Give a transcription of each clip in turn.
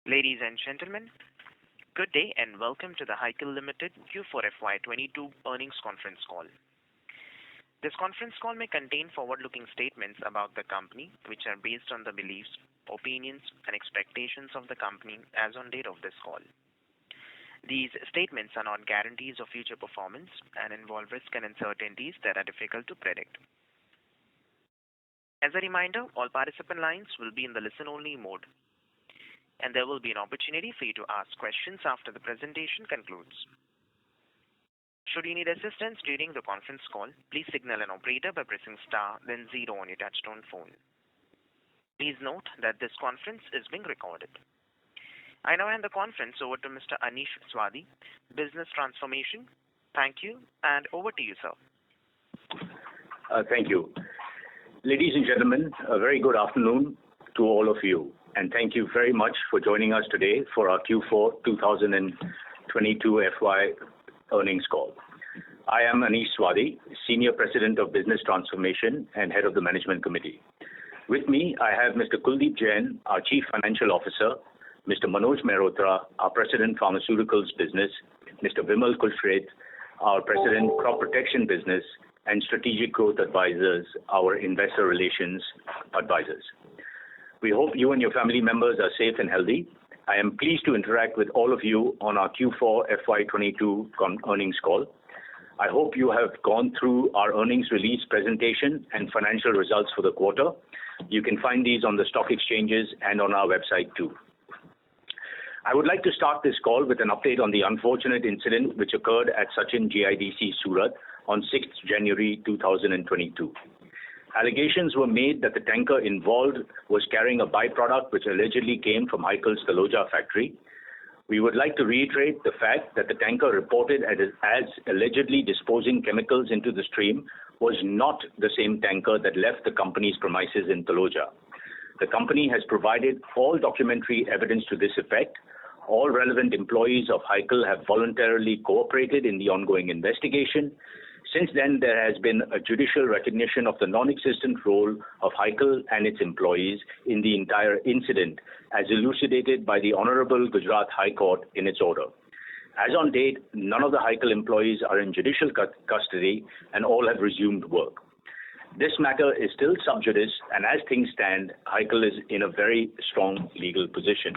Ladies and gentlemen, good day and welcome to the Hikal Limited Q4FY22 earnings conference call. This conference call may contain forward-looking statements about the company, which are based on the beliefs, opinions, and expectations of the company as on date of this call. These statements are not guarantees of future performance and involve risks and uncertainties that are difficult to predict. As a reminder, all participant lines will be in the listen-only mode, and there will be an opportunity for you to ask questions after the presentation concludes. Should you need assistance during the conference call, please signal an operator by pressing star then 0 on your touchtone phone. Please note that this conference is being recorded. I now hand the conference over to Mr. Anish Swadi, Business Transformation. Thank you, and over to you, sir. Thank you. Ladies and gentlemen, a very good afternoon to all of you, and thank you very much for joining us today for our Q4 2022 FY earnings call. I am Anish Swadi, Senior President of Business Transformation and Head of the Management Committee. With me, I have Mr. Kuldeep Jain, our Chief Financial Officer, Mr. Manoj Mehrotra, our President Pharmaceuticals Business, Mr. Vimal Kulshret, our President Crop Protection Business, and Strategic Growth Advisors, our Investor Relations Advisors. We hope you and your family members are safe and healthy. I am pleased to interact with all of you on our Q4 FY22 earnings call. I hope you have gone through our earnings release presentation and financial results for the quarter. You can find these on the stock exchanges and on our website too. I would like to start this call with an update on the unfortunate incident which occurred at Sachin GIDC Surat on 6th January 2022. Allegations were made that the tanker involved was carrying a byproduct which allegedly came from Hikal's Taloja factory. We would like to reiterate the fact that the tanker reported as allegedly disposing chemicals into the stream was not the same tanker that left the company's premises in Taloja. The company has provided all documentary evidence to this effect. All relevant employees of Hikal have voluntarily cooperated in the ongoing investigation. Since then, there has been a judicial recognition of the non-existent role of Hikal and its employees in the entire incident, as elucidated by the Honorable Gujarat High Court in its order. As on date, none of the Hikal employees are in judicial custody and all have resumed work. This matter is still sub judice, and as things stand, Hikal is in a very strong legal position.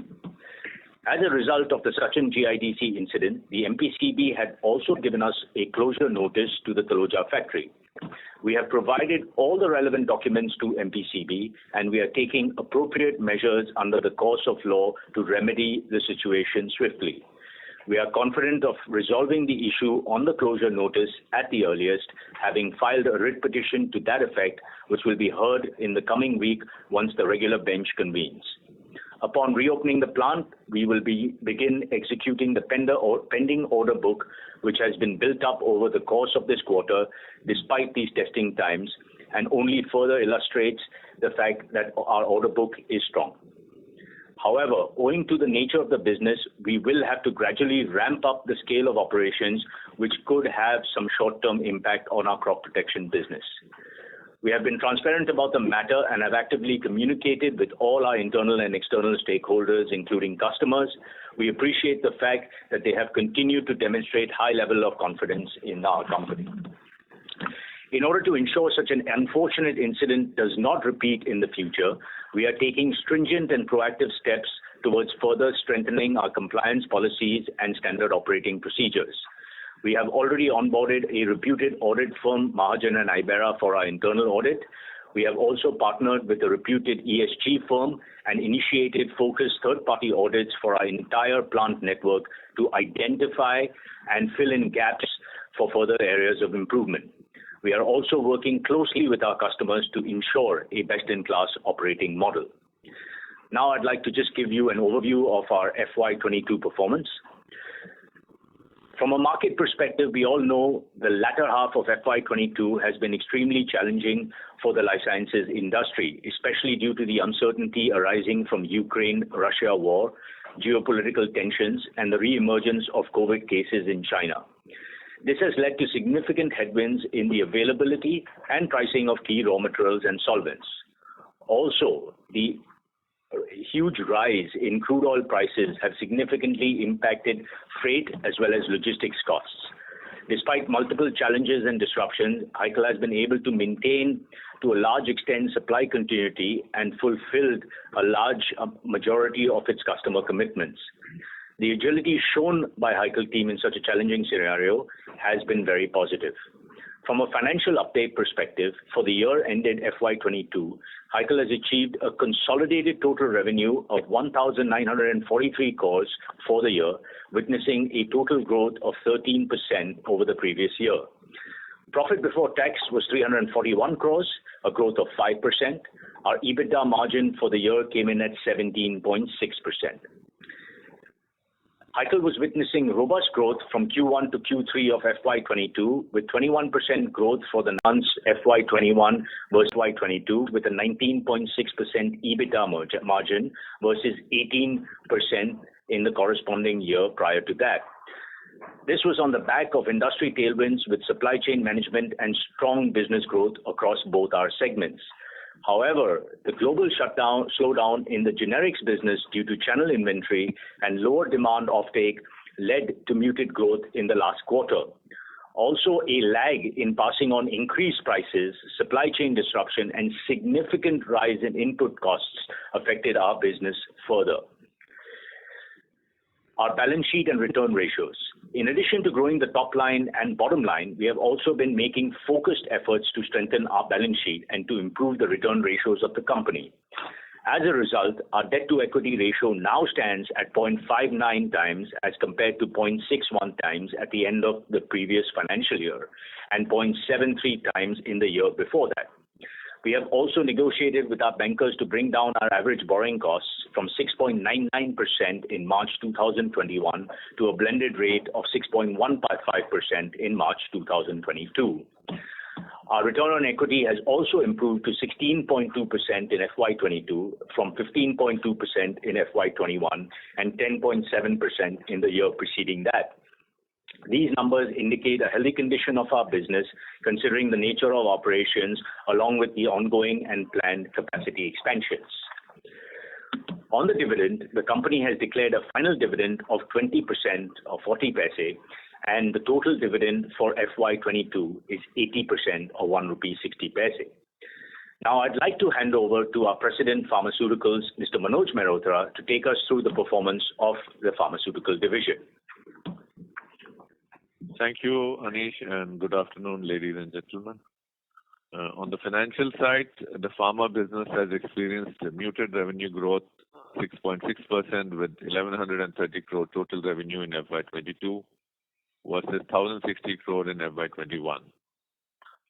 As a result of the Sachin GIDC incident, the MPCB had also given us a closure notice to the Taloja factory. We have provided all the relevant documents to MPCB, and we are taking appropriate measures under the course of law to remedy the situation swiftly. We are confident of resolving the issue on the closure notice at the earliest, having filed a writ petition to that effect, which will be heard in the coming week once the regular bench convenes. Upon reopening the plant, we will begin executing the pending order book, which has been built up over the course of this quarter despite these testing times, and only further illustrates the fact that our order book is strong. However, owing to the nature of the business, we will have to gradually ramp up the scale of operations, which could have some short-term impact on our crop protection business. We have been transparent about the matter and have actively communicated with all our internal and external stakeholders, including customers. We appreciate the fact that they have continued to demonstrate high level of confidence in our company. In order to ensure such an unfortunate incident does not repeat in the future, we are taking stringent and proactive steps towards further strengthening our compliance policies and standard operating procedures. We have already onboarded a reputed audit firm, Mahajan and Ibera, for our internal audit. We have also partnered with a reputed ESG firm and initiated focused third-party audits for our entire plant network to identify and fill in gaps for further areas of improvement. We are also working closely with our customers to ensure a best-in-class operating model. Now I'd like to just give you an overview of our FY22 performance. From a market perspective, we all know the latter half of FY22 has been extremely challenging for the life sciences industry, especially due to the uncertainty arising from Ukraine-Russia war, geopolitical tensions, and the re-emergence of COVID cases in China. This has led to significant headwinds in the availability and pricing of key raw materials and solvents. Also, the huge rise in crude oil prices have significantly impacted freight as well as logistics costs. Despite multiple challenges and disruptions, Hikal has been able to maintain to a large extent supply continuity and fulfilled a large majority of its customer commitments. The agility shown by Hikal team in such a challenging scenario has been very positive. From a financial update perspective, for the year ended FY22, Hikal has achieved a consolidated total revenue of 1,943 crores for the year, witnessing a total growth of 13% over the previous year. Profit before tax was 341 crores, a growth of 5%. Our EBITDA margin for the year came in at 17.6%. Hikal was witnessing robust growth from Q1 to Q3 of FY22 with 21% growth for the months FY21 versus FY22 with a 19.6% EBITDA margin versus 18% in the corresponding year prior to that. This was on the back of industry tailwinds with supply chain management and strong business growth across both our segments. However, the global slowdown in the generics business due to channel inventory and lower demand offtake led to muted growth in the last quarter. Also, a lag in passing on increased prices, supply chain disruption, and significant rise in input costs affected our business further. Our balance sheet and return ratios. In addition to growing the top line and bottom line, we have also been making focused efforts to strengthen our balance sheet and to improve the return ratios of the company. As a result, our debt to equity ratio now stands at 0.59 times as compared to 0.61 times at the end of the previous financial year and 0.73 times in the year before that. We have also negotiated with our bankers to bring down our average borrowing costs from 6.99% in March 2021 to a blended rate of 6.155% in March 2022. Our return on equity has also improved to 16.2% in FY22 from 15.2% in FY21 and 10.7% in the year preceding that. These numbers indicate a healthy condition of our business considering the nature of operations along with the ongoing and planned capacity expansions. On the dividend, the company has declared a final dividend of 20% or 40 paise, and the total dividend for FY22 is 80% or 1 rupee 60 paise. Now I'd like to hand over to our President Pharmaceuticals, Mr. Manoj Mehrotra, to take us through the performance of the Pharmaceutical division. Thank you, Anish, and good afternoon, ladies and gentlemen. On the financial side, the pharma business has experienced a muted revenue growth, 6.6% with 1,130 crore total revenue in FY22 versus 1,060 crore in FY21.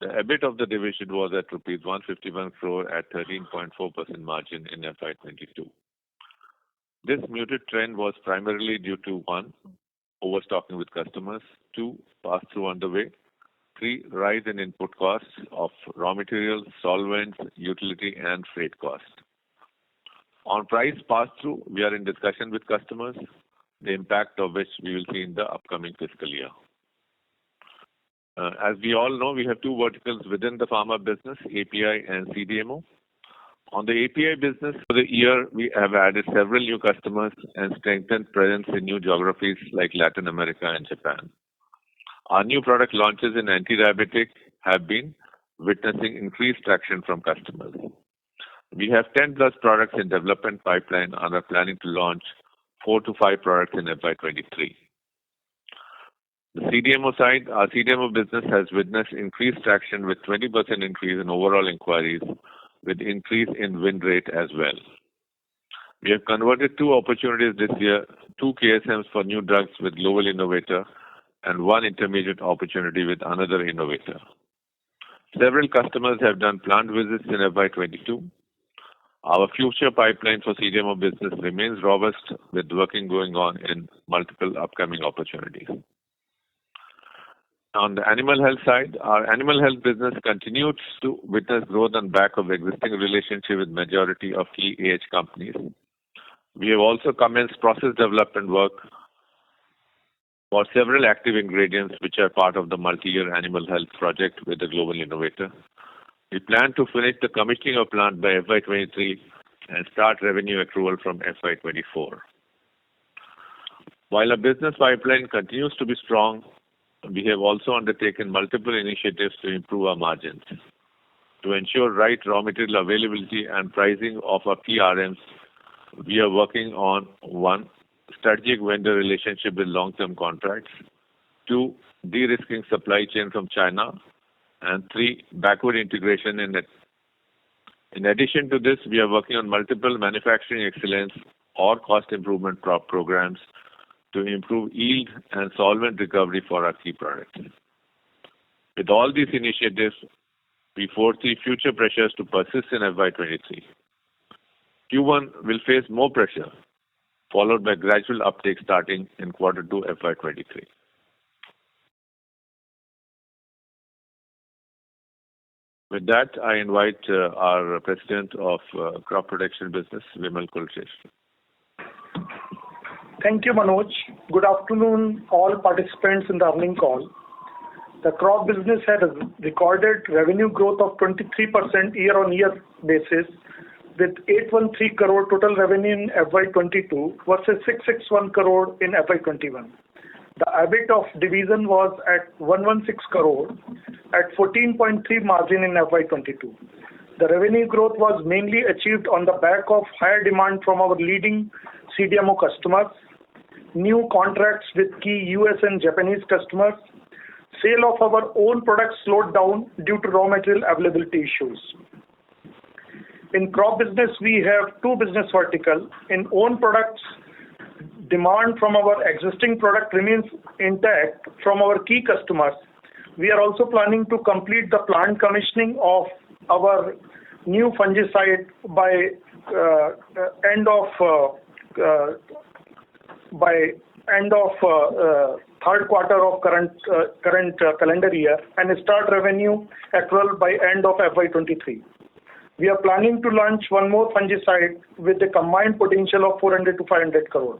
The EBIT of the division was at rupees 151 crore at 13.4% margin in FY22. This muted trend was primarily due to 1. Overstocking with customers, 2. Pass-through underway, 3. Rise in input costs of raw materials, solvents, utility and freight costs. On price pass-through, we are in discussion with customers, the impact of which we will see in the upcoming fiscal year. As we all know, we have two verticals within the pharma business, API and CDMO. On the API business, for the year, we have added several new customers and strengthened presence in new geographies like Latin America and Japan. Our new product launches in anti-diabetic have been witnessing increased traction from customers. We have 10 plus products in development pipeline and are planning to launch 4 to 5 products in FY23. The CDMO side, our CDMO business has witnessed increased traction with 20% increase in overall inquiries with increase in win rate as well. We have converted 2 opportunities this year, 2 KSMs for new drugs with global innovator and 1 intermediate opportunity with another innovator. Several customers have done plant visits in FY22. Our future pipeline for CDMO business remains robust with working going on in multiple upcoming opportunities. On the animal health side, our animal health business continues to witness growth on back of existing relationship with majority of key AH companies. We have also commenced process development work for several active ingredients which are part of the multi-year animal health project with the global innovator. We plan to finish the commissioning of plant by FY23 and start revenue accrual from FY24. While our business pipeline continues to be strong, we have also undertaken multiple initiatives to improve our margins. To ensure right raw material availability and pricing of our key RMs, we are working on 1. Strategic vendor relationship with long-term contracts, 2. De-risking supply chain from China, and 3. Backward integration in it. In addition to this, we are working on multiple manufacturing excellence or cost improvement programs to improve yield and solvent recovery for our key products. With all these initiatives, we foresee future pressures to persist in FY23. Q1 will face more pressure, followed by gradual uptake starting in Q2 FY23. With that, I invite our President of Crop Protection Business, Vimal Kulshrestha. Thank you, Manoj. Good afternoon, all participants in the earnings call. The crop business had recorded revenue growth of 23% year-on-year basis with 813 crore total revenue in FY22 versus 661 crore in FY21. The EBIT of division was at 116 crore at 14.3 margin in FY22. The revenue growth was mainly achieved on the back of higher demand from our leading CDMO customers, new contracts with key US and Japanese customers. Sale of our own products slowed down due to raw material availability issues. In crop business, we have two business verticals. In own products, demand from our existing product remains intact from our key customers. We are also planning to complete the plant commissioning of our new fungicide by end of third quarter of current calendar year and start revenue accrual by end of FY23. We are planning to launch one more fungicide with a combined potential of 400 to 500 crore.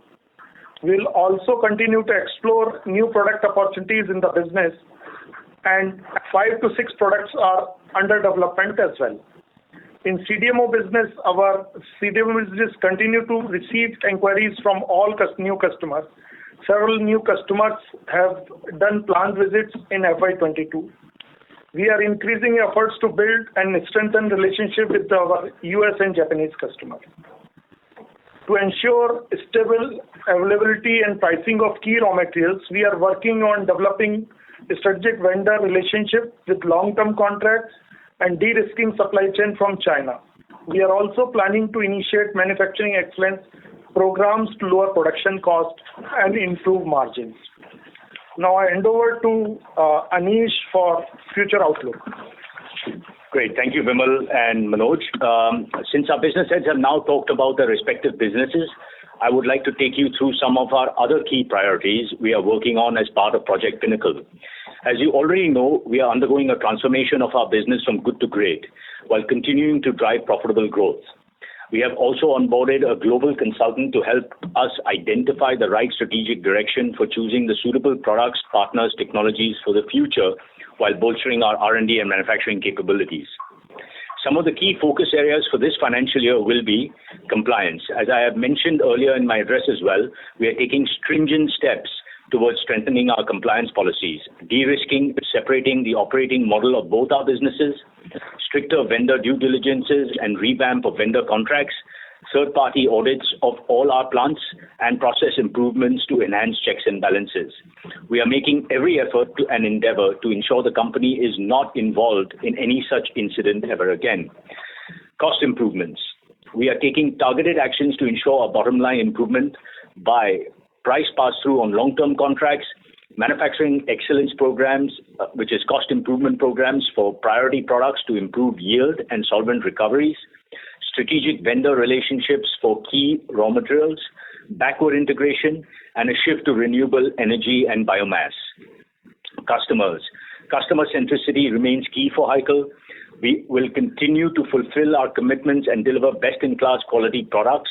We will also continue to explore new product opportunities in the business, and 5 to 6 products are under development as well. In CDMO business, our CDMO business continue to receive inquiries from all new customers. Several new customers have done plant visits in FY22. We are increasing efforts to build and strengthen relationship with our US and Japanese customers. To ensure stable availability and pricing of key raw materials, we are working on developing strategic vendor relationship with long-term contracts and de-risking supply chain from China. We are also planning to initiate manufacturing excellence programs to lower production cost and improve margins. Now I hand over to Anish for future outlook. Great. Thank you, Vimal and Manoj. Since our business heads have now talked about their respective businesses, I would like to take you through some of our other key priorities we are working on as part of Project Pinnacle. As you already know, we are undergoing a transformation of our business from good to great while continuing to drive profitable growth. We have also onboarded a global consultant to help us identify the right strategic direction for choosing the suitable products, partners, technologies for the future while bolstering our R&D and manufacturing capabilities. Some of the key focus areas for this financial year will be compliance. As I have mentioned earlier in my address as well, we are taking stringent steps towards strengthening our compliance policies, de-risking, separating the operating model of both our businesses, stricter vendor due diligences and revamp of vendor contracts, third-party audits of all our plants, and process improvements to enhance checks and balances. We are making every effort and endeavor to ensure the company is not involved in any such incident ever again. Cost improvements. We are taking targeted actions to ensure a bottom line improvement by price pass-through on long-term contracts, manufacturing excellence programs, which is cost improvement programs for priority products to improve yield and solvent recoveries, strategic vendor relationships for key raw materials, backward integration, and a shift to renewable energy and biomass. Customers. Customer centricity remains key for Hikal. We will continue to fulfill our commitments and deliver best-in-class quality products.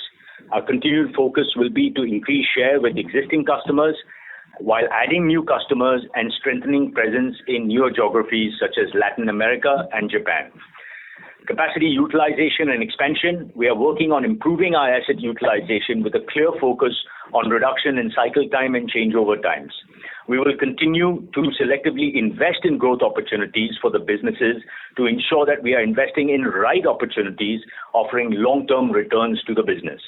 Our continued focus will be to increase share with existing customers while adding new customers and strengthening presence in newer geographies such as Latin America and Japan. Capacity utilization and expansion, we are working on improving our asset utilization with a clear focus on reduction in cycle time and changeover times. We will continue to selectively invest in growth opportunities for the businesses to ensure that we are investing in right opportunities, offering long-term returns to the business.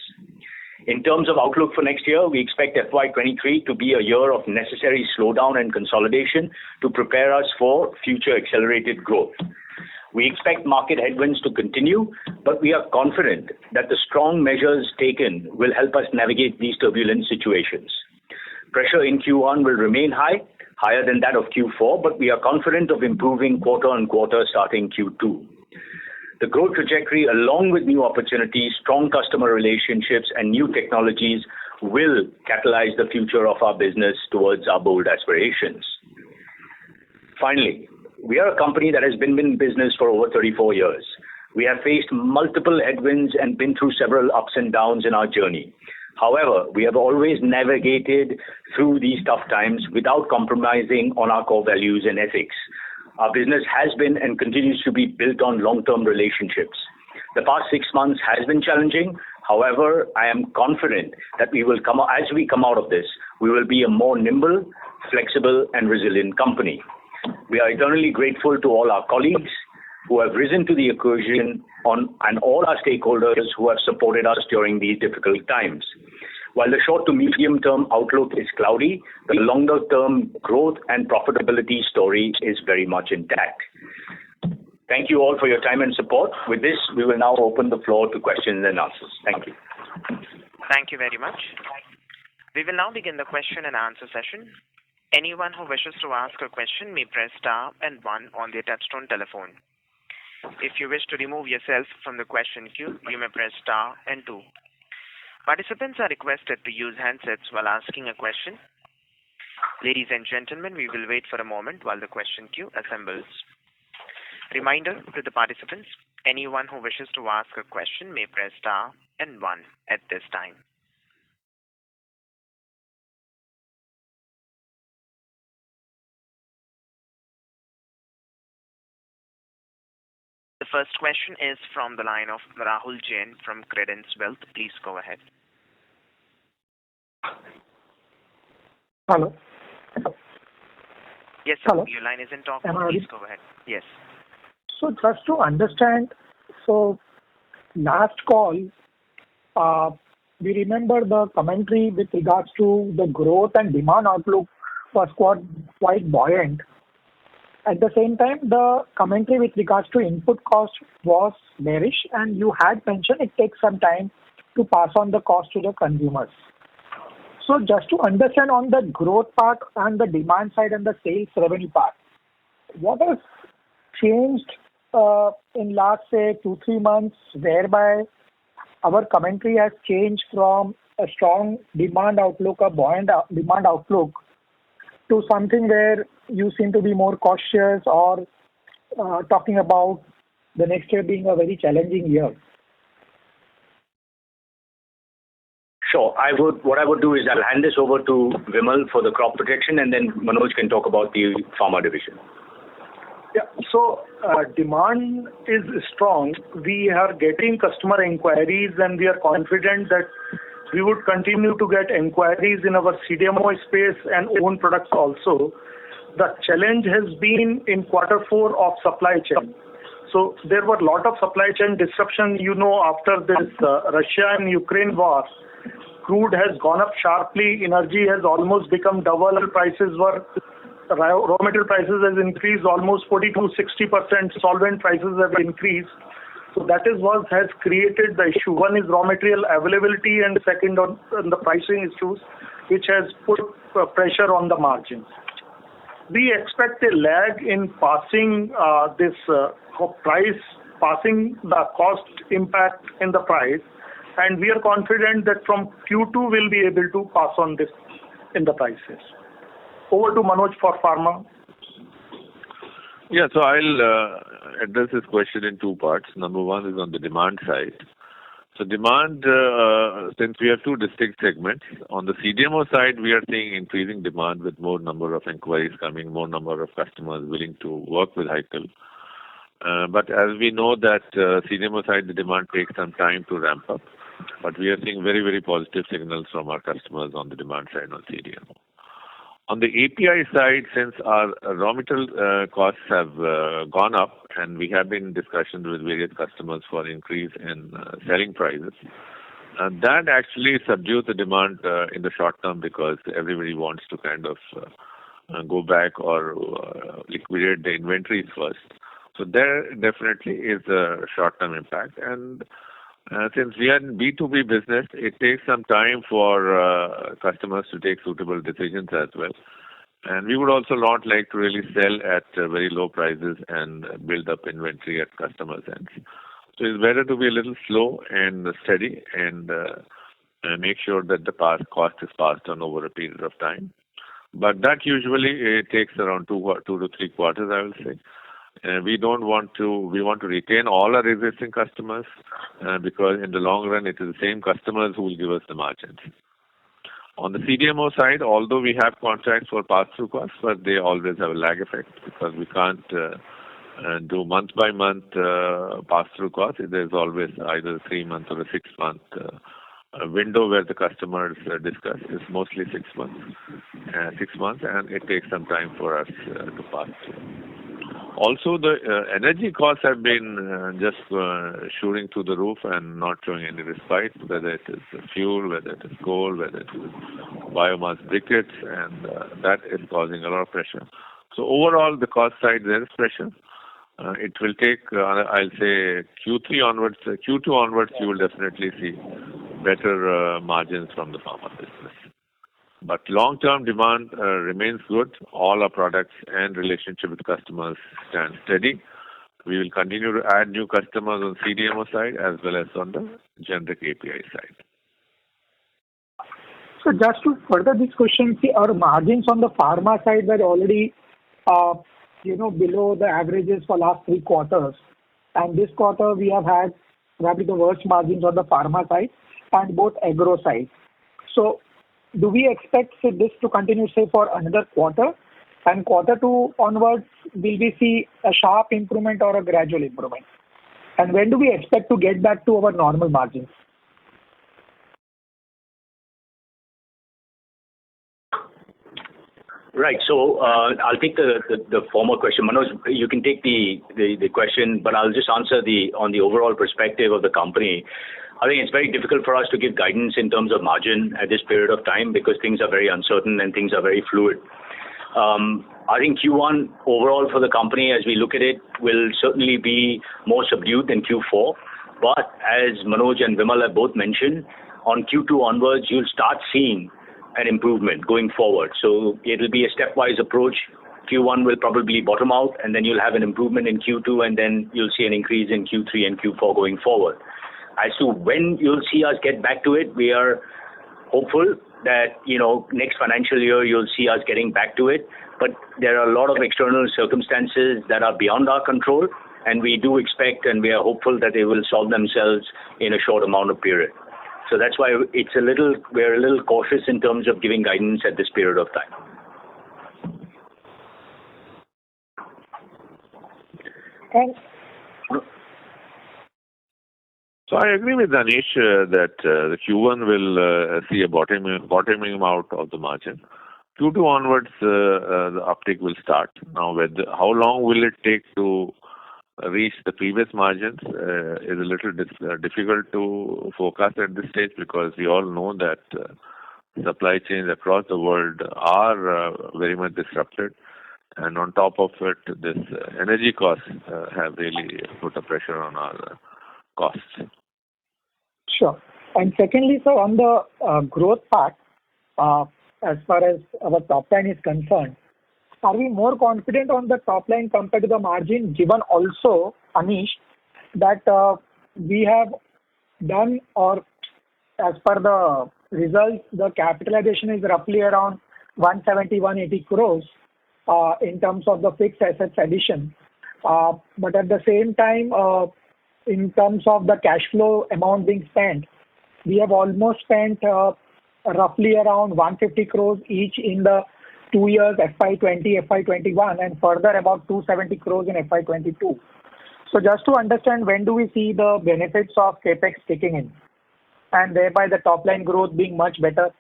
In terms of outlook for next year, we expect FY23 to be a year of necessary slowdown and consolidation to prepare us for future accelerated growth. We expect market headwinds to continue, but we are confident that the strong measures taken will help us navigate these turbulent situations. Pressure in Q1 will remain higher than that of Q4, but we are confident of improving quarter on quarter starting Q2. The growth trajectory, along with new opportunities, strong customer relationships, and new technologies will catalyze the future of our business towards our bold aspirations. Finally, we are a company that has been in business for over 34 years. We have faced multiple headwinds and been through several ups and downs in our journey. However, we have always navigated through these tough times without compromising on our core values and ethics. Our business has been and continues to be built on long-term relationships. The past 6 months has been challenging. However, I am confident that as we come out of this, we will be a more nimble, flexible, and resilient company. We are eternally grateful to all our colleagues who have risen to the occasion and all our stakeholders who have supported us during these difficult times. While the short to medium term outlook is cloudy, the longer term growth and profitability story is very much intact. Thank you all for your time and support. With this, we will now open the floor to questions and answers. Thank you. Thank you very much. We will now begin the question and answer session. Anyone who wishes to ask a question may press star and 1 on their touchtone telephone. If you wish to remove yourself from the question queue, you may press star and 2. Participants are requested to use handsets while asking a question. Ladies and gentlemen, we will wait for a moment while the question queue assembles. Reminder to the participants, anyone who wishes to ask a question may press star and 1 at this time. The first question is from the line of Rahul Jain from Credence Wealth. Please go ahead. Hello. Yes, sir. Hello. Your line is in talk. Please go ahead. Yes. So just to understand, last call, we remember the commentary with regards to the growth and demand outlook was quite buoyant. At the same time, the commentary with regards to input cost was bearish, and you had mentioned it takes some time to pass on the cost to the consumers. So just to understand on the growth part and the demand side and the sales revenue part, what has changed in last, say, 2-3 months, whereby our commentary has changed from a strong demand outlook, a buoyant demand outlook, to something where you seem to be more cautious or talking about the next year being a very challenging year? Sure. What I would do is I'll hand this over to Vimal for the crop protection, and then Manoj can talk about the pharma division. Yeah. So demand is strong. We are getting customer inquiries, and we are confident that we would continue to get inquiries in our CDMO space and own products also. The challenge has been in Q4 of supply chain. So there were a lot of supply chain disruption, after this Russia and Ukraine war. Crude has gone up sharply. Energy has almost become double. Raw material prices has increased almost 40-60%. Solvent prices have increased. So that is what has created the issue. One is raw material availability, and second on the pricing issues, which has put pressure on the margins. We expect a lag in passing passing the cost impact in the price, and we are confident that from Q2 we'll be able to pass on this in the prices. Over to Manoj for pharma. Yeah, so I'll address this question in 2 parts. Number 1 is on the demand side. So demand, since we have 2 distinct segments, on the CDMO side, we are seeing increasing demand with more number of inquiries coming, more number of customers willing to work with Hikal. But as we know that CDMO side, the demand takes some time to ramp up. But we are seeing very, very positive signals from our customers on the demand side on CDMO. On the API side, since our raw material costs have gone up, and we have been in discussions with various customers for increase in selling prices, that actually subdued the demand in the short term because everybody wants to kind of go back or liquidate the inventories first. So there definitely is a short-term impact. And since we are in B2B business, it takes some time for customers to take suitable decisions as well. And we would also not like to really sell at very low prices and build up inventory at customers' ends. So it's better to be a little slow and steady and make sure that the cost is passed on over a period of time. But that usually takes around 2 to 3 quarters, I will say. We want to retain all our existing customers because in the long run, it is the same customers who will give us the margins. On the CDMO side, although we have contracts for pass-through costs, but they always have a lag effect because we can't do month-by-month pass-through costs. There's always either a 3-month or a 6-month window where the customers discuss. It's mostly 6 months. 6 months, and it takes some time for us to pass through. Also, the energy costs have been just shooting through the roof and not showing any respite, whether it is fuel, whether it is coal, whether it is biomass briquettes, and that is causing a lot of pressure. So overall, the cost side, there is pressure. It will take, I'll say, Q2 onwards, you will definitely see better margins from the pharma business. But long-term demand remains good. All our products and relationship with customers stand steady. We will continue to add new customers on CDMO side as well as on the generic API side. So just to further this question, see, our margins on the pharma side were already, below the averages for last 3 quarters. And this quarter, we have had probably the worst margins on the pharma side and both agro side. So do we expect this to continue, say, for another quarter? And quarter 2 onwards, will we see a sharp improvement or a gradual improvement? And when do we expect to get back to our normal margins? Right. So I'll take the former question. Manoj, you can take the question, but I'll just answer on the overall perspective of the company. I think it's very difficult for us to give guidance in terms of margin at this period of time because things are very uncertain and things are very fluid. I think Q1 overall for the company, as we look at it, will certainly be more subdued than Q4. But as Manoj and Vimal have both mentioned, on Q2 onwards, you'll start seeing an improvement going forward. So it'll be a stepwise approach. Q1 will probably bottom out, and then you'll have an improvement in Q2, and then you'll see an increase in Q3 and Q4 going forward. As to when you'll see us get back to it, we are hopeful that, next financial year, you'll see us getting back to it. But there are a lot of external circumstances that are beyond our control, and we do expect and we are hopeful that they will solve themselves in a short amount of period. So that's why we're a little cautious in terms of giving guidance at this period of time. Thanks. So I agree with Anish that the Q1 will see a bottoming out of the margin. Q2 onwards, the uptick will start. Now, how long will it take to reach the previous margins is a little difficult to forecast at this stage because we all know that supply chains across the world are very much disrupted. And on top of it, this energy costs have really put a pressure on our costs. Sure. And secondly, so on the growth part, as far as our top line is concerned, are we more confident on the top line compared to the margin, given also, Anish, that we have done, or as per the results, the capitalization is roughly around 170-180 crores in terms of the fixed assets addition. But at the same time, in terms of the cash flow amount being spent, we have almost spent roughly around 150 crores each in the 2 years, FY20, FY21, and further about 270 crores in FY22. So just to understand, when do we see the benefits of CapEx kicking in and thereby the top line growth being much better?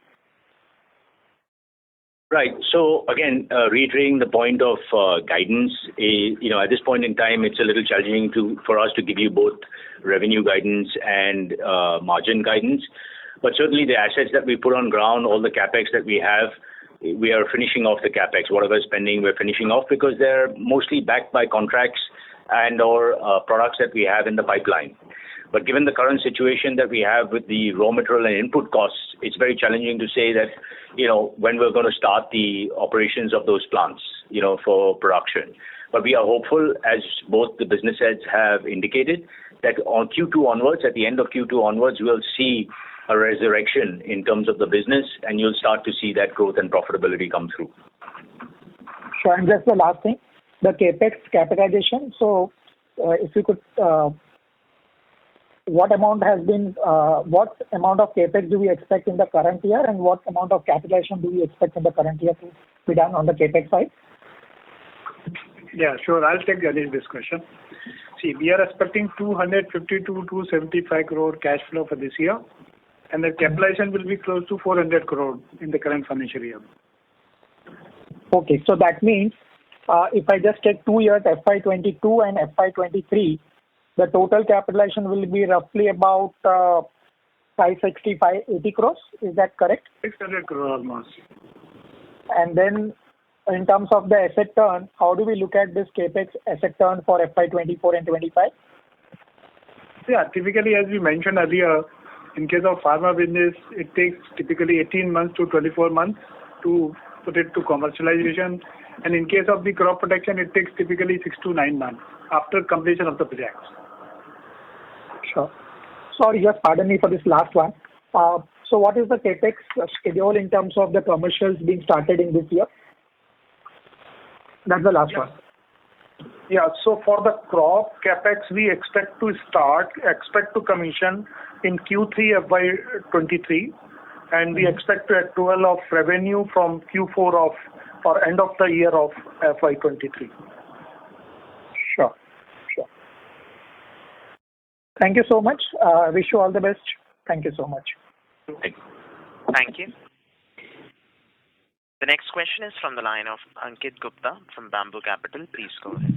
Right. So again, reiterating the point of guidance, at this point in time, it's a little challenging for us to give you both revenue guidance and margin guidance. But certainly the assets that we put on ground, all the capex that we have, we are finishing off the capex. Whatever is spending, we're finishing off because they're mostly backed by contracts and/or products that we have in the pipeline. But given the current situation that we have with the raw material and input costs, it's very challenging to say that, when we're going to start the operations of those plants, for production. But we are hopeful, as both the business heads have indicated, that on Q2 onwards, at the end of Q2 onwards, we'll see a resurrection in terms of the business, and you'll start to see that growth and profitability come through. Sure. And just the last thing, the capex capitalization. So, if you could, what amount of capex do we expect in the current year, and what amount of capitalization do we expect in the current year to be done on the capex side? Yeah, sure. I'll take this question. See, we are expecting 250 to 275 crore cash flow for this year, and the capitalization will be close to 400 crore in the current financial year. Okay, so that means if I just take 2 years, FY22 and FY23, the total capitalization will be roughly about 560-580 crores. Is that correct? 600 crore almost. And then in terms of the asset turn, how do we look at this capex asset turn for FY24 and 25? Yeah, typically, as we mentioned earlier, in case of pharma business, it takes typically 18 months to 24 months to put it to commercialization. And in case of the crop protection, it takes typically 6 to 9 months after completion of the projects. Sure. Sorry, just pardon me for this last one. So what is the capex schedule in terms of the commercials being started in this year? That's the last one. Yeah, so for the crop capex, we expect to commission in Q3 FY23, and we expect to accrual of revenue from Q4 or end of the year of FY23. Sure. Thank you so much. Wish you all the best. Thank you so much. Thank you. The next question is from the line of Ankit Gupta from Bamboo Capital. Please go ahead.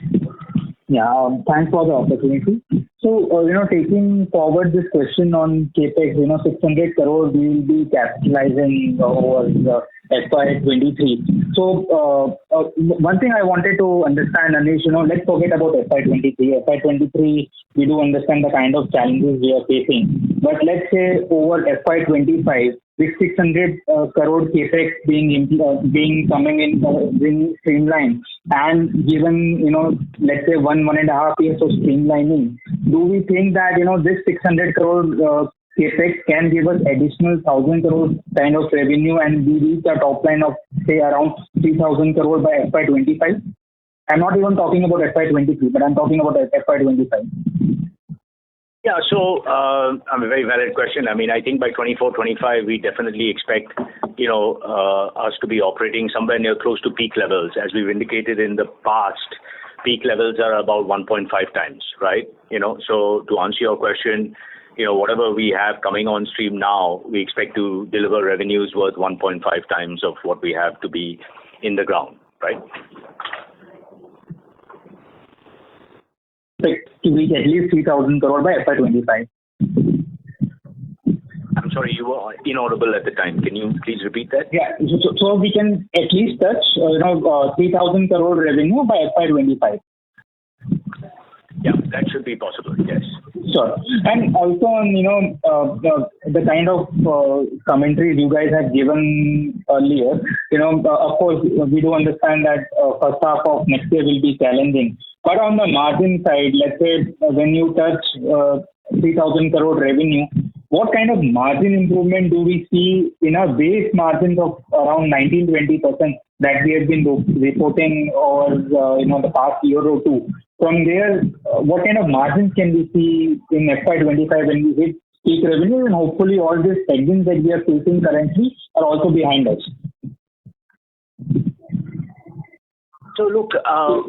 Yeah, thanks for the opportunity. So, taking forward this question on CapEx, 600 crore we will be capitalizing over the FY23. So, one thing I wanted to understand, Anish, let's forget about FY23. FY23, we do understand the kind of challenges we are facing. But let's say over FY25, with 600 crore capex being coming in, being streamlined, and given let's say 1.5 years of streamlining, do we think that this 600 crore capex can give us additional 1,000 crore kind of revenue, and we reach a top line of say around 3,000 crore by FY25? I'm not even talking about FY23, but I'm talking about FY25. Yeah, so a very valid question. I mean, I think by 24-25, we definitely expect, us to be operating somewhere near close to peak levels. As we've indicated in the past, peak levels are about 1.5 times, right? So to answer your question, whatever we have coming on stream now, we expect to deliver revenues worth 1.5 times of what we have to be in the ground, right? To reach at least 3,000 crore by FY25. I'm sorry, you were inaudible at the time. Can you please repeat that? Yeah, so we can at least touch 3,000 crore revenue by FY25. Yeah, that should be possible, yes. Sure. And also on, the kind of commentaries you guys have given earlier, of course, we do understand that first half of next year will be challenging. But on the margin side, let's say when you touch 3,000 crore revenue, what kind of margin improvement do we see in our base margins of around 19-20% that we have been reporting over the past year or two? From there, what kind of margins can we see in FY25 when we hit peak revenue, and hopefully all these headwinds that we are facing currently are also behind us? So look,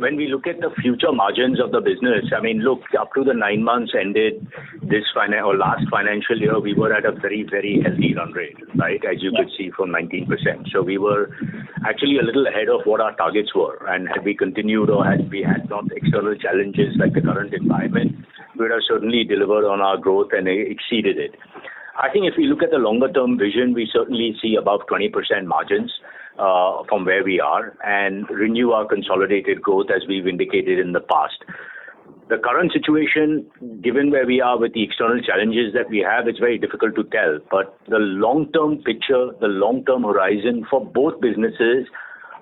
when we look at the future margins of the business, I mean, look, up to the 9 months ended last financial year, we were at a very, very healthy run rate, right? As you could see from 19%. So we were actually a little ahead of what our targets were. And had we continued or had we had not external challenges like the current environment, we would have certainly delivered on our growth and exceeded it. I think if we look at the longer term vision, we certainly see above 20% margins from where we are and renew our consolidated growth as we've indicated in the past. The current situation, given where we are with the external challenges that we have, it's very difficult to tell. But the long-term picture, the long-term horizon for both businesses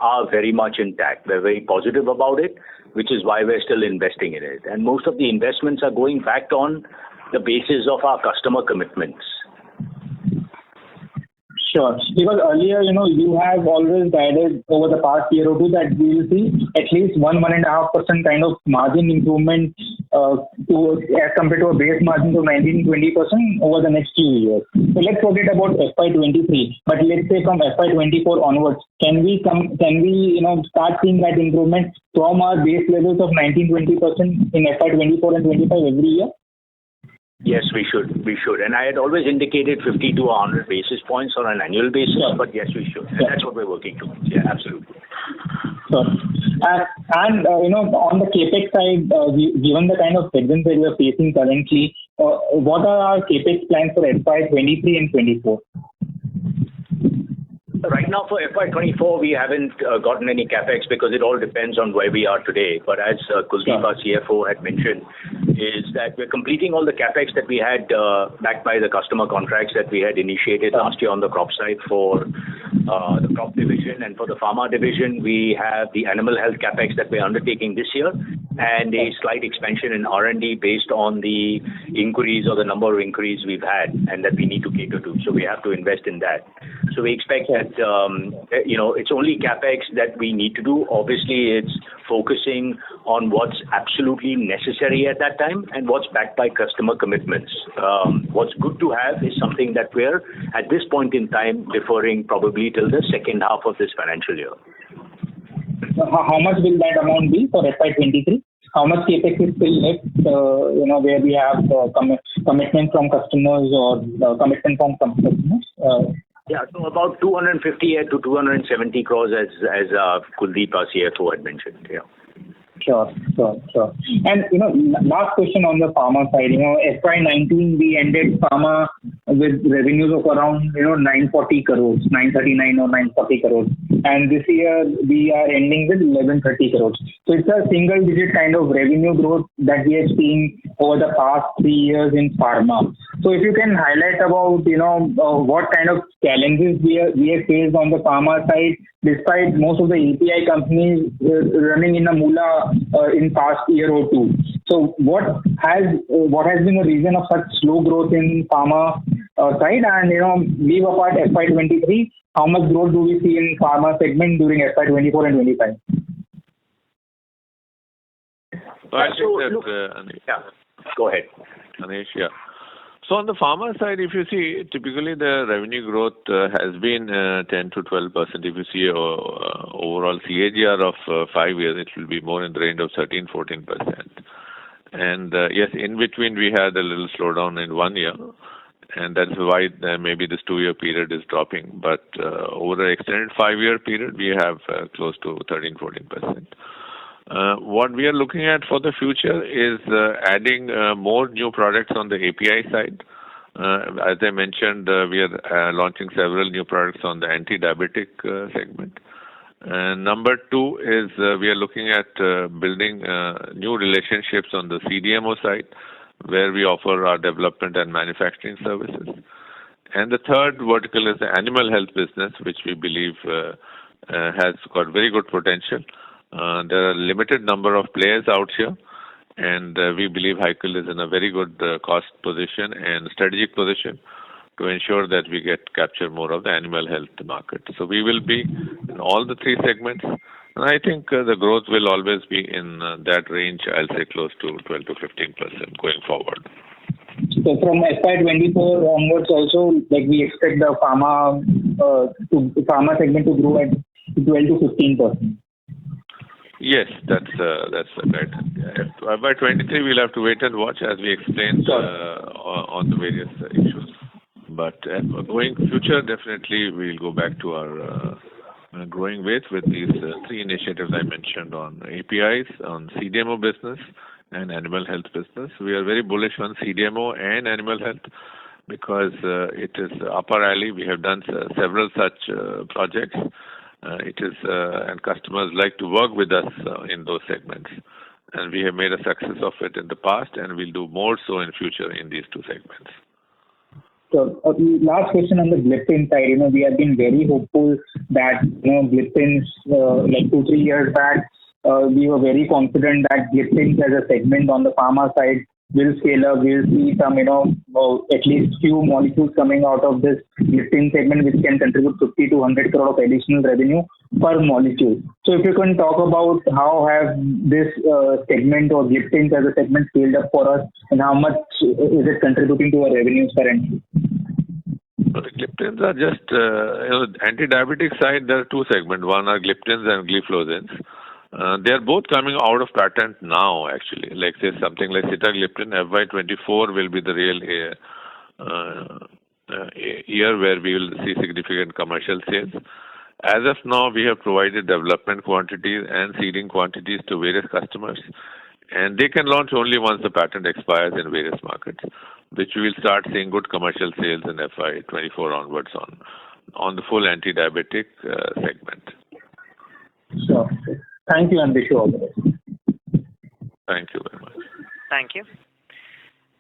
are very much intact. We're very positive about it, which is why we're still investing in it. And most of the investments are going back on the basis of our customer commitments. Sure. Because earlier, you have always guided over the past year or two that we will see at least 1.5% kind of margin improvement as compared to a base margin of 19-20% over the next few years. So let's forget about FY23. But let's say from FY24 onwards, can we start seeing that improvement from our base levels of 19-20% in FY24 and 25 every year? Yes, we should. And I had always indicated 50 to 100 basis points on an annual basis, but yes, we should. And that's what we're working towards. Yeah, absolutely. Sure. And on the CapEx side, given the kind of headwinds that we are facing currently, what are our CapEx plans for FY23 and 24? Right now for FY24, we haven't gotten any capex because it all depends on where we are today. But as Kuldeep, our CFO, had mentioned, is that we're completing all the capex that we had backed by the customer contracts that we had initiated last year on the crop side for the crop division. And for the pharma division, we have the animal health capex that we're undertaking this year and a slight expansion in R&D based on the inquiries or the number of inquiries we've had and that we need to cater to. So we have to invest in that. So we expect that, it's only capex that we need to do. Obviously, it's focusing on what's absolutely necessary at that time and what's backed by customer commitments. What's good to have is something that we're, at this point in time, deferring probably till the second half of this financial year. How much will that amount be for FY23? How much capex is still left, where we have commitment from customers or commitment from customers? So about 250 to 270 crores as Kuldeep, our CFO, had mentioned. Yeah. Sure. And, last question on the pharma side. FY19, we ended pharma with revenues of around, 940 crores, 939 or 940 crores. And this year, we are ending with 1130 crores. So it's a single-digit kind of revenue growth that we have seen over the past 3 years in pharma. So if you can highlight about, what kind of challenges we have faced on the pharma side, despite most of the API companies running in a moolah in past year or two. So what has been the reason of such slow growth in pharma side? And, leave apart FY23, how much growth do we see in pharma segment during FY24 and 25? So I think that, go ahead. Anish, yeah. So on the pharma side, if you see, typically the revenue growth has been 10 to 12%. If you see overall CAGR of 5 years, it will be more in the range of 13-14%. And yes, in between we had a little slowdown in 1 year, and that's why maybe this 2-year period is dropping. But over the extended 5-year period, we have close to 13-14%. What we are looking at for the future is adding more new products on the API side. As I mentioned, we are launching several new products on the anti-diabetic segment. And number 2 is we are looking at building new relationships on the CDMO side, where we offer our development and manufacturing services. And the third vertical is the animal health business, which we believe has got very good potential. There are a limited number of players out here, and we believe Hikal is in a very good cost position and strategic position to ensure that we capture more of the animal health market. So we will be in all the 3 segments. And I think the growth will always be in that range, I'll say close to 12 to 15% going forward. So from FY24 onwards also, we expect the pharma segment to grow at 12 to 15%. Yes, that's right. By 23, we'll have to wait and watch as we explained on the various issues. But going future, definitely we'll go back to our growing ways with these three initiatives I mentioned on APIs, on CDMO business, and animal health business. We are very bullish on CDMO and animal health because it is up our alley. We have done several such projects. It is and customers like to work with us in those segments, and we have made a success of it in the past, and we'll do more so in future in these two segments. So, last question on the gliptin side. We have been very hopeful that gliptins like 2-3 years back. We were very confident that gliptins as a segment on the pharma side will scale up. We'll see some, at least few molecules coming out of this gliptin segment, which can contribute 50 to 100 crore of additional revenue per molecule. So if you can talk about how have this segment or gliptins as a segment scaled up for us, and how much is it contributing to our revenues currently? So the gliptins are just, anti-diabetic side, there are two segments. One are gliptins and gliflozins. They are both coming out of patent now, actually. Like say something like sitagliptin, FY24 will be the real year where we will see significant commercial sales. As of now, we have provided development quantities and seeding quantities to various customers, and they can launch only once the patent expires in various markets, which we will start seeing good commercial sales in FY24 onwards on the full anti-diabetic segment. Sure. Thank you, and wish you all the best. Thank you very much. Thank you.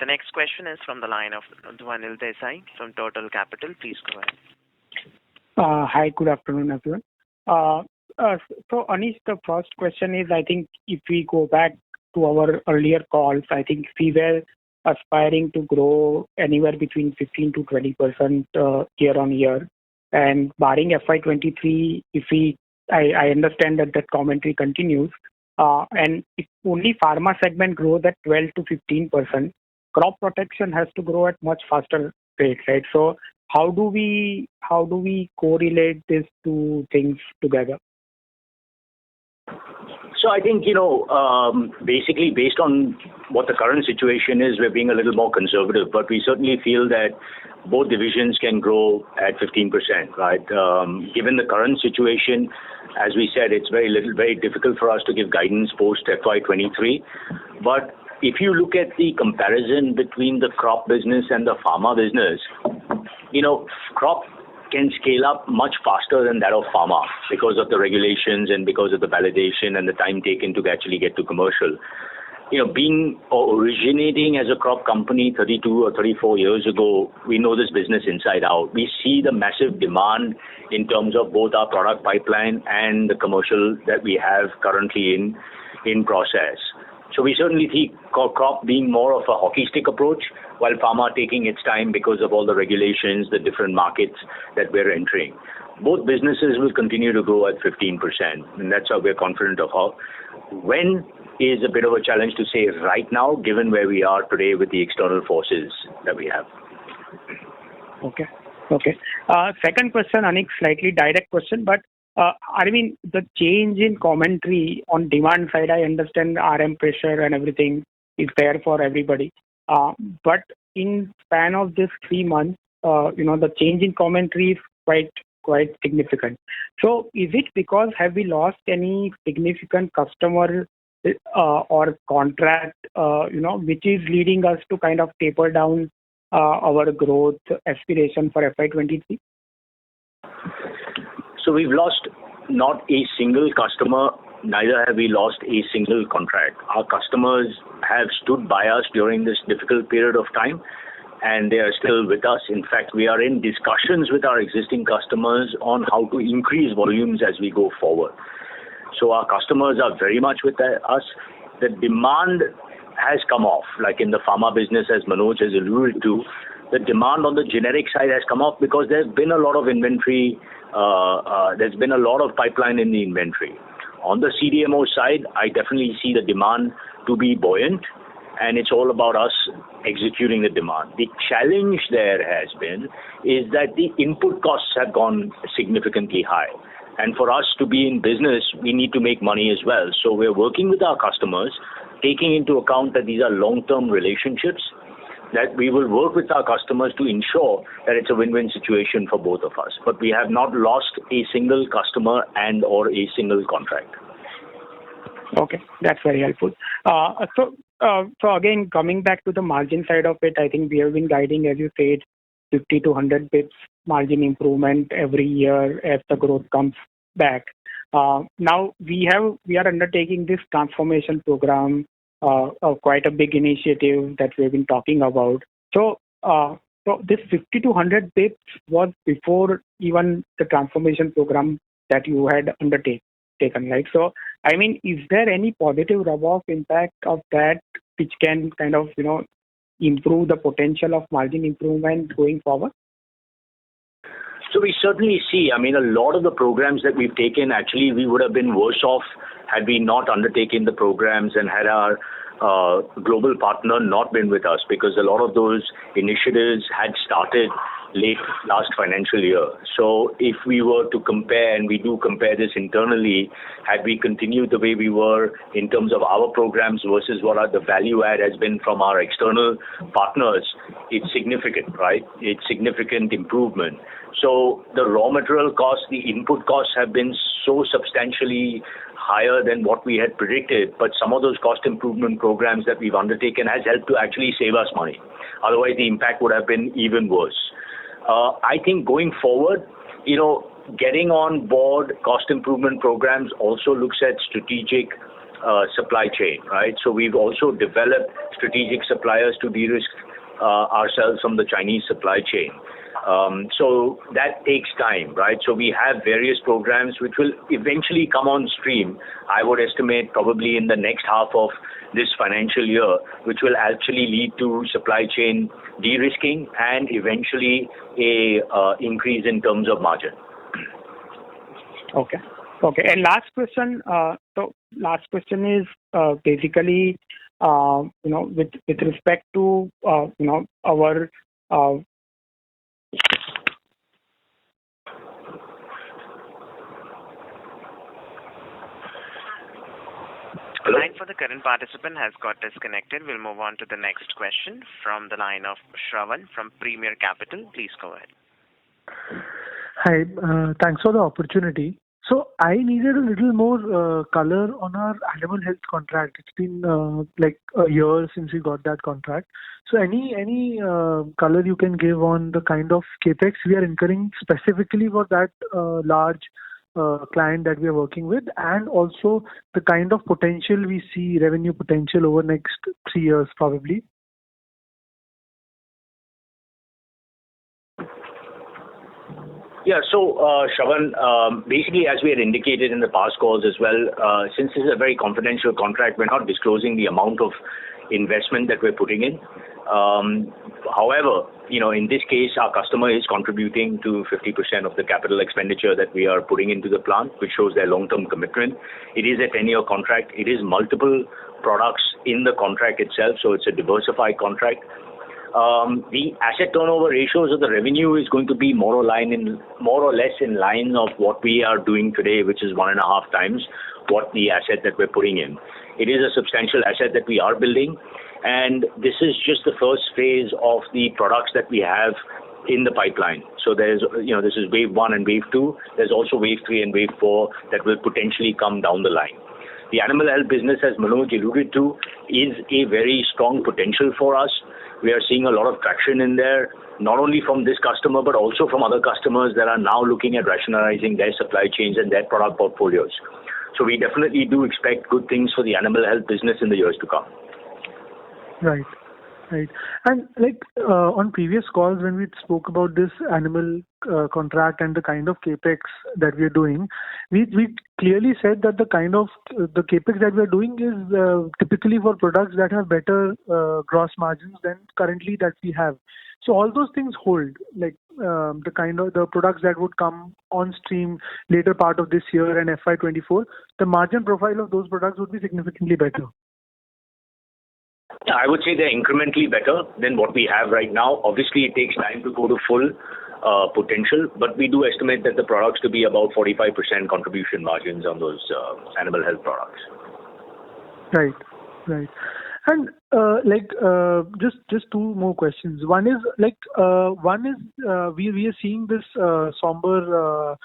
The next question is from the line of Dhwanil Desai from Total Capital. Please go ahead. Hi, good afternoon, everyone. So, Anish, the first question is, I think if we go back to our earlier calls, I think we were aspiring to grow anywhere between 15 to 20% year on year. And barring FY23, I understand that commentary continues. And if only pharma segment grows at 12 to 15%, crop protection has to grow at much faster rate, right? So how do we correlate these two things together? So I think, basically based on what the current situation is, we're being a little more conservative, but we certainly feel that both divisions can grow at 15%, right? Given the current situation, as we said, it's very difficult for us to give guidance post FY23. But if you look at the comparison between the crop business and the pharma business, crop can scale up much faster than that of pharma because of the regulations and because of the validation and the time taken to actually get to commercial. Being or originating as a crop company 32 or 34 years ago, we know this business inside out. We see the massive demand in terms of both our product pipeline and the commercial that we have currently in process. So we certainly see crop being more of a hockey stick approach, while pharma taking its time because of all the regulations, the different markets that we're entering. Both businesses will continue to grow at 15%, and that's how we're confident of how. When is a bit of a challenge to say right now, given where we are today with the external forces that we have. Okay. Second question, Anik, slightly direct question, but the change in commentary on demand side, I understand RM pressure and everything is there for everybody. But in span of this 3 months, the change in commentary is quite significant. So is it because have we lost any significant customer or contract, which is leading us to kind of taper down our growth aspiration for FY23? So we've lost not a single customer, neither have we lost a single contract. Our customers have stood by us during this difficult period of time, and they are still with us. In fact, we are in discussions with our existing customers on how to increase volumes as we go forward. So our customers are very much with us. The demand has come off, like in the pharma business, as Manoj has alluded to. The demand on the generic side has come off because there's been a lot of inventory. There's been a lot of pipeline in the inventory. On the CDMO side, I definitely see the demand to be buoyant, and it's all about us executing the demand. The challenge there has been is that the input costs have gone significantly high. And for us to be in business, we need to make money as well. So we're working with our customers, taking into account that these are long-term relationships, that we will work with our customers to ensure that it's a win-win situation for both of us. But we have not lost a single customer and or a single contract. Okay, that's very helpful. So again, coming back to the margin side of it, I think we have been guiding, as you said, 50 to 100 bits margin improvement every year as the growth comes back. Now we are undertaking this transformation program, quite a big initiative that we've been talking about. So this 50 to 100 bits was before even the transformation program that you had undertaken, right? So, I mean, is there any positive rub-off impact of that which can kind of, improve the potential of margin improvement going forward? So we certainly see, I mean, a lot of the programs that we've taken, actually, we would have been worse off had we not undertaken the programs and had our global partner not been with us, because a lot of those initiatives had started late last financial year. So if we were to compare, and we do compare this internally, had we continued the way we were in terms of our programs versus what the value add has been from our external partners, it's significant, right? It's significant improvement. So the raw material costs, the input costs have been so substantially higher than what we had predicted, but some of those cost improvement programs that we've undertaken has helped to actually save us money. Otherwise, the impact would have been even worse. I think going forward, getting on board cost improvement programs also looks at strategic supply chain, right? So we've also developed strategic suppliers to de-risk ourselves from the Chinese supply chain. So that takes time, right? So we have various programs which will eventually come on stream, I would estimate probably in the next half of this financial year, which will actually lead to supply chain de-risking and eventually a increase in terms of margin. Okay. And last question. Last question is basically, with respect to our The line for the current participant has got disconnected. We'll move on to the next question from the line of Shravan from Premier Capital. Please go ahead. Hi, thanks for the opportunity. So I needed a little more color on our animal health contract. It's been like a year since we got that contract. So any color you can give on the kind of capex we are incurring specifically for that large client that we are working with, and also the kind of potential we see, revenue potential over next 3 years probably. Yeah, so Shravan, basically as we had indicated in the past calls as well, since this is a very confidential contract, we're not disclosing the amount of investment that we're putting in. However, in this case, our customer is contributing to 50% of the capital expenditure that we are putting into the plant, which shows their long-term commitment. It is a 10-year contract. It is multiple products in the contract itself, so it's a diversified contract. The asset turnover ratios of the revenue is going to be more or less in line of what we are doing today, which is 1.5 times what the asset that we're putting in. It is a substantial asset that we are building, and this is just the first phase of the products that we have in the pipeline. So there's, this is wave 1 and wave 2. There's also wave 3 and wave 4 that will potentially come down the line. The animal health business, as Manoj alluded to, is a very strong potential for us. We are seeing a lot of traction in there, not only from this customer, but also from other customers that are now looking at rationalizing their supply chains and their product portfolios. So we definitely do expect good things for the animal health business in the years to come. Right. And on previous calls when we spoke about this animal contract and the kind of capex that we are doing, we clearly said that the kind of the capex that we are doing is typically for products that have better gross margins than currently that we have. So all those things hold, like the kind of the products that would come on stream later part of this year and FY24, the margin profile of those products would be significantly better. I would say they're incrementally better than what we have right now. Obviously, it takes time to go to full potential, but we do estimate that the products to be about 45% contribution margins on those animal health products. Right. Right. And just two more questions. One is we are seeing this somber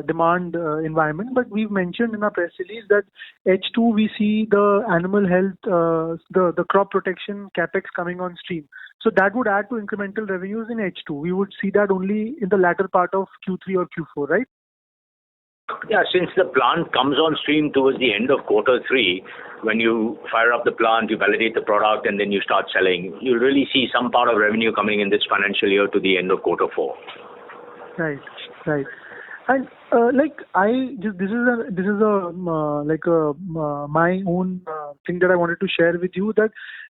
demand environment, but we've mentioned in our press release that H2 we see the animal health, the crop protection capex coming on stream. So that would add to incremental revenues in H2. We would see that only in the latter part of Q3 or Q4, right? Yeah, since the plant comes on stream towards the end of quarter 3, when you fire up the plant, you validate the product, and then you start selling, you'll really see some part of revenue coming in this financial year to the end of quarter 4. Right. And this is my own thing that I wanted to share with you, that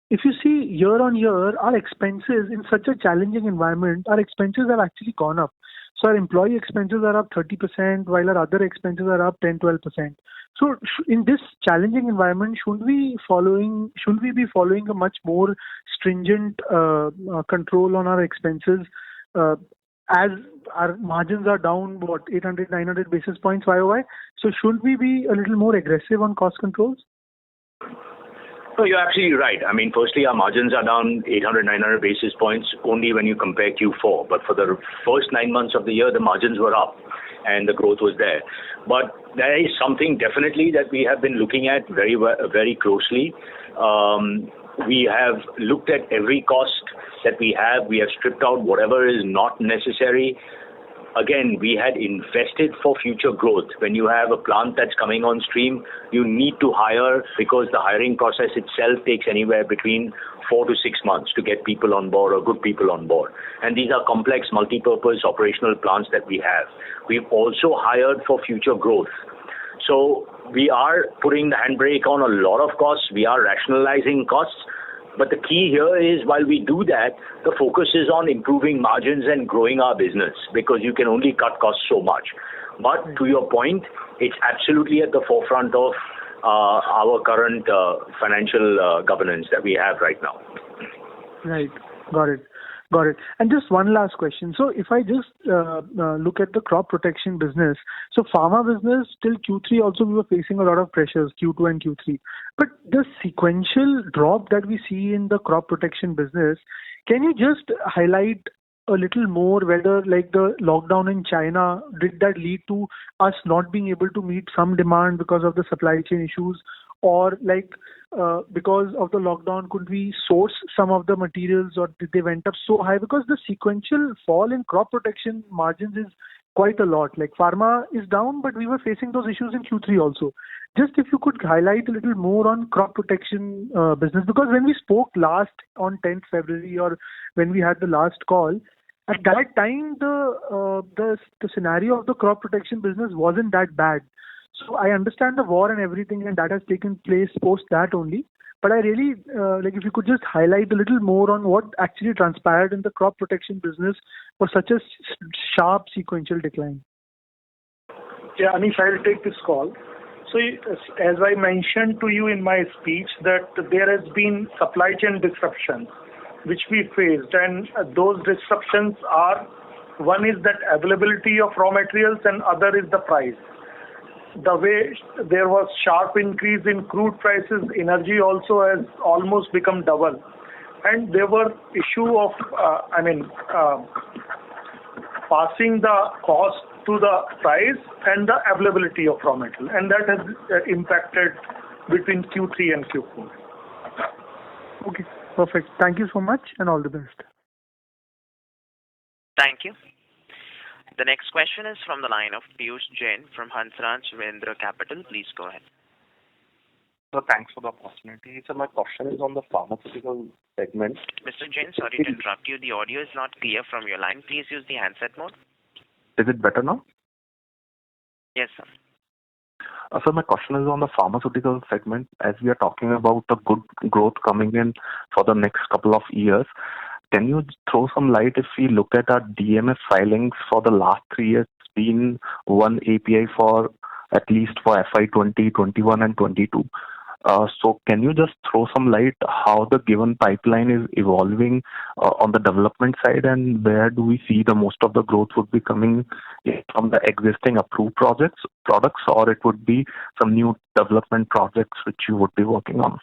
if you see year on year, our expenses in such a challenging environment, our expenses have actually gone up. So our employee expenses are up 30%, while our other expenses are up 10-12%. So in this challenging environment, should we be following a much more stringent control on our expenses, as our margins are down 800-900 basis points YOY? So should we be a little more aggressive on cost controls? No, you're absolutely right. I mean, firstly, our margins are down 800-900 basis points only when you compare Q4. But for the first 9 months of the year, the margins were up and the growth was there. But there is something definitely that we have been looking at very closely. We have looked at every cost that we have. We have stripped out whatever is not necessary. Again, we had invested for future growth. When you have a plant that's coming on stream, you need to hire, because the hiring process itself takes anywhere between 4 to 6 months to get people on board, or good people on board. And these are complex, multi-purpose operational plants that we have. We've also hired for future growth. So we are putting the handbrake on a lot of costs. We are rationalizing costs. But the key here is, while we do that, the focus is on improving margins and growing our business, because you can only cut costs so much. But to your point, it's absolutely at the forefront of our current financial governance that we have right now. Right. Got it. And just one last question. So if I just look at the crop protection business, so pharma business till Q3 also we were facing a lot of pressures, Q2 and Q3. But the sequential drop that we see in the crop protection business, can you just highlight a little more whether, like, the lockdown in China, did that lead to us not being able to meet some demand because of the supply chain issues, or because of the lockdown, could we source some of the materials, or did they went up so high? Because the sequential fall in crop protection margins is quite a lot. Like, pharma is down, but we were facing those issues in Q3 also. Just if you could highlight a little more on crop protection business, because when we spoke last on 10th February, or when we had the last call, at that time the scenario of the crop protection business wasn't that bad. So I understand the war and everything, and that has taken place post that only. But I really, if you could just highlight a little more on what actually transpired in the crop protection business for such a sharp sequential decline. Yeah, Anish, I'll take this call. So as I mentioned to you in my speech, that there has been supply chain disruptions which we faced, and those disruptions are, one is that availability of raw materials, and other is the price. The way there was sharp increase in crude prices, energy also has almost become double, and there were issue of passing the cost to the price and the availability of raw material, and that has impacted between Q3 and Q4. Okay, perfect. Thank you so much, and all the best. Thank you. The next question is from the line of Piyush Jain from Hansraj Vendra Capital. Please go ahead. So thanks for the opportunity. So my question is on the pharmaceutical segment. Mr. Jain, sorry to interrupt you. The audio is not clear from your line. Please use the handset mode. Is it better now? Yes, sir. So my question is on the pharmaceutical segment. As we are talking about the good growth coming in for the next couple of years, can you throw some light? If we look at our DMF filings for the last 3 years, it's been one API for at least for FY20, 21 and 22. So can you just throw some light how the given pipeline is evolving on the development side, and where do we see the most of the growth would be coming from the existing approved products, or it would be some new development projects which you would be working on?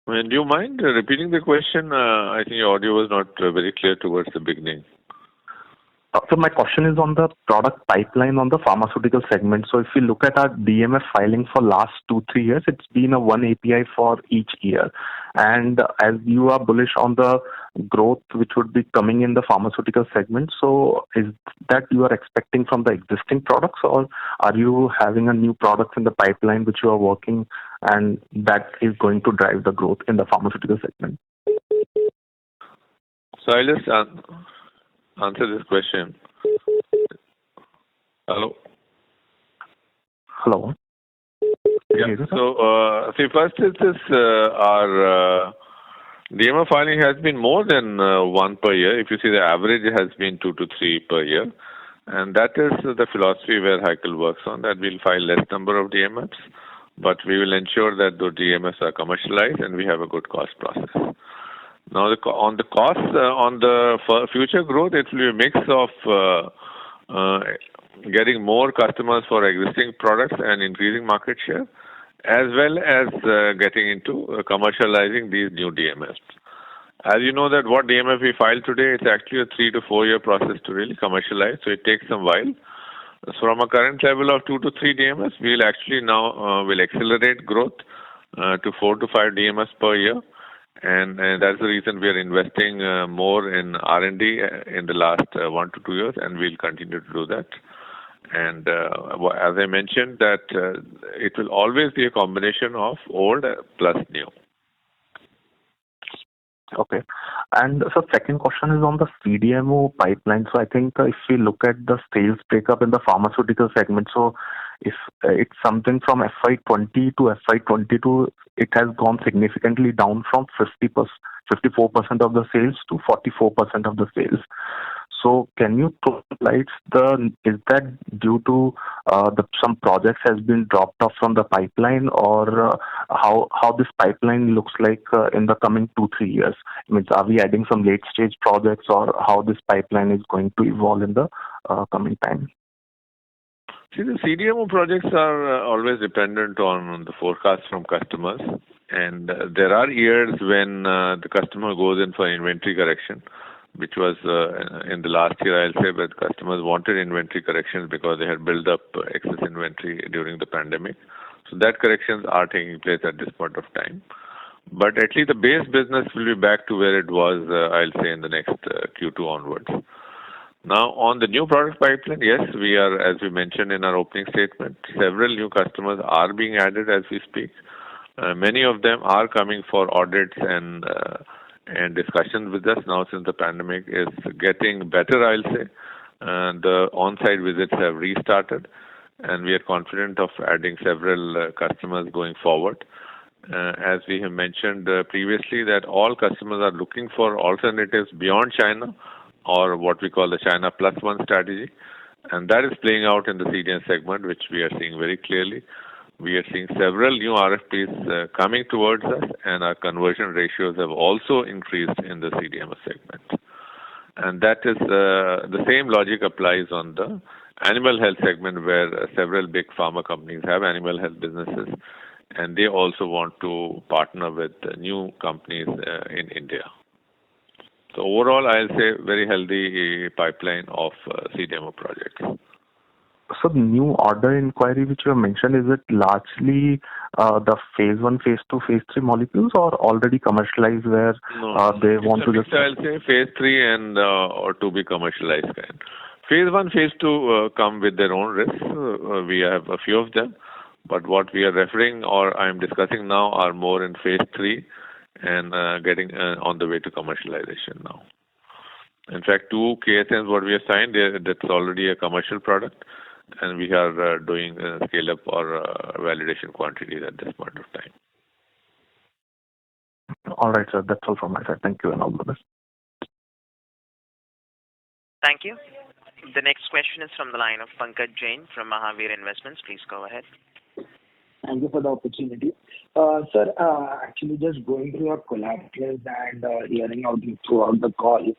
Do you mind repeating the question? I think your audio was not very clear towards the beginning. So my question is on the product pipeline on the pharmaceutical segment. So if you look at our DMF filing for last 2-3 years, it's been a one API for each year. And as you are bullish on the growth which would be coming in the pharmaceutical segment, so is that you are expecting from the existing products, or are you having a new product in the pipeline which you are working and that is going to drive the growth in the pharmaceutical segment? So I'll just answer this question. Hello? Hello? Yeah. So, see, first is this, our DMF filing has been more than one per year. If you see, the average has been 2 to 3 per year. And that is the philosophy where Hikal works on, that we'll file less number of DMFs, but we will ensure that the DMFs are commercialized and we have a good cost process. Now, on the cost, on the future growth, it will be a mix of getting more customers for existing products and increasing market share, as well as getting into commercializing these new DMFs. As you know that what DMF we file today, it's actually a 3 to 4 year process to really commercialize, so it takes some while. So from a current level of 2 to 3 DMFs, we'll actually now will accelerate growth to 4 to 5 DMFs per year. And that's the reason we are investing more in R&D in the last 1 to 2 years, and we'll continue to do that. And as I mentioned, that it will always be a combination of old plus new. Okay. And so second question is on the CDMO pipeline. So I think if we look at the sales breakup in the pharmaceutical segment, so if it's something from FY20 to FY22, it has gone significantly down from 54% of the sales to 44% of the sales. So can you throw lights? Is that due to some projects has been dropped off from the pipeline, or how this pipeline looks like in the coming 2-3 years? I mean, are we adding some late stage projects, or how this pipeline is going to evolve in the coming time? See, the CDMO projects are always dependent on the forecast from customers, and there are years when the customer goes in for inventory correction, which was in the last year, I'll say, that customers wanted inventory corrections because they had built up excess inventory during the pandemic. So that corrections are taking place at this point of time. But at least the base business will be back to where it was, I'll say, in the next Q2 onwards. Now, on the new product pipeline, yes, we are, as we mentioned in our opening statement, several new customers are being added as we speak. Many of them are coming for audits and discussions with us now since the pandemic is getting better, I'll say. The on-site visits have restarted, and we are confident of adding several customers going forward. As we have mentioned previously, that all customers are looking for alternatives beyond China, or what we call the China Plus One strategy. And that is playing out in the CDMO segment, which we are seeing very clearly. We are seeing several new RFPs coming towards us, and our conversion ratios have also increased in the CDMO segment. And that is the same logic applies on the animal health segment, where several big pharma companies have animal health businesses, and they also want to partner with new companies in India. So overall, I'll say very healthy pipeline of CDMO projects. So the new order inquiry which you have mentioned, is it largely the phase 1, phase 2, phase 3 molecules, or already commercialized where they want to just... I'll say phase 3 and or to be commercialized kind. Phase 1, phase 2 come with their own risks. We have a few of them, but what we are referring or I'm discussing now are more in phase 3 and getting on the way to commercialization now. In fact, 2 KSMs what we have signed, that's already a commercial product, and we are doing scale up or validation quantities at this point of time. All right, sir. That's all from my side. Thank you and all the best. Thank you. The next question is from the line of Pankaj Jain from Mahavir Investments. Please go ahead. Thank you for the opportunity. Sir, actually just going through your collaterals and hearing out throughout the call,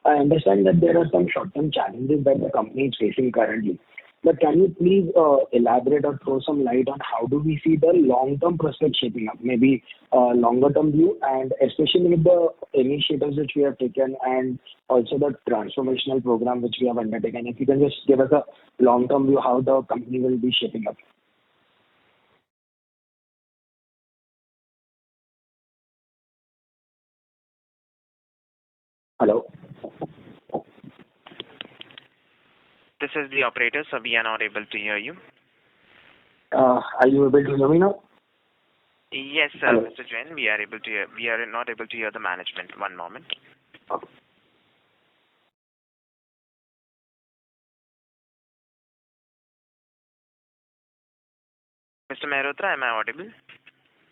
I understand that there are some short-term challenges that the company is facing currently. But can you please elaborate or throw some light on how do we see the long-term prospects shaping up, maybe longer-term view, and especially with the initiatives which we have taken and also the transformational program which we have undertaken. If you can just give us a long-term view how the company will be shaping up. Hello. This is the operator, so we are not able to hear you. Are you able to hear me now? Yes, Hello. Mr. Jain, we are able to hear. We are not able to hear the management. One moment. Okay. Mr. Mehrotra, am I audible?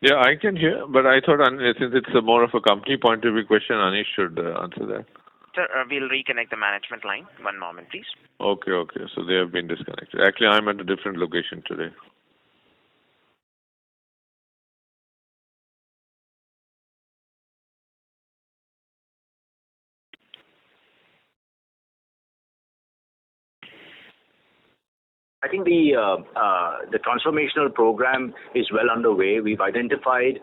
Yeah, I can hear, but I thought since it's more of a company point of view question, Anish should answer that. Sir, we'll reconnect the management line. One moment, please. Okay. So they have been disconnected. Actually, I'm at a different location today. I think the transformational program is well underway. We've identified,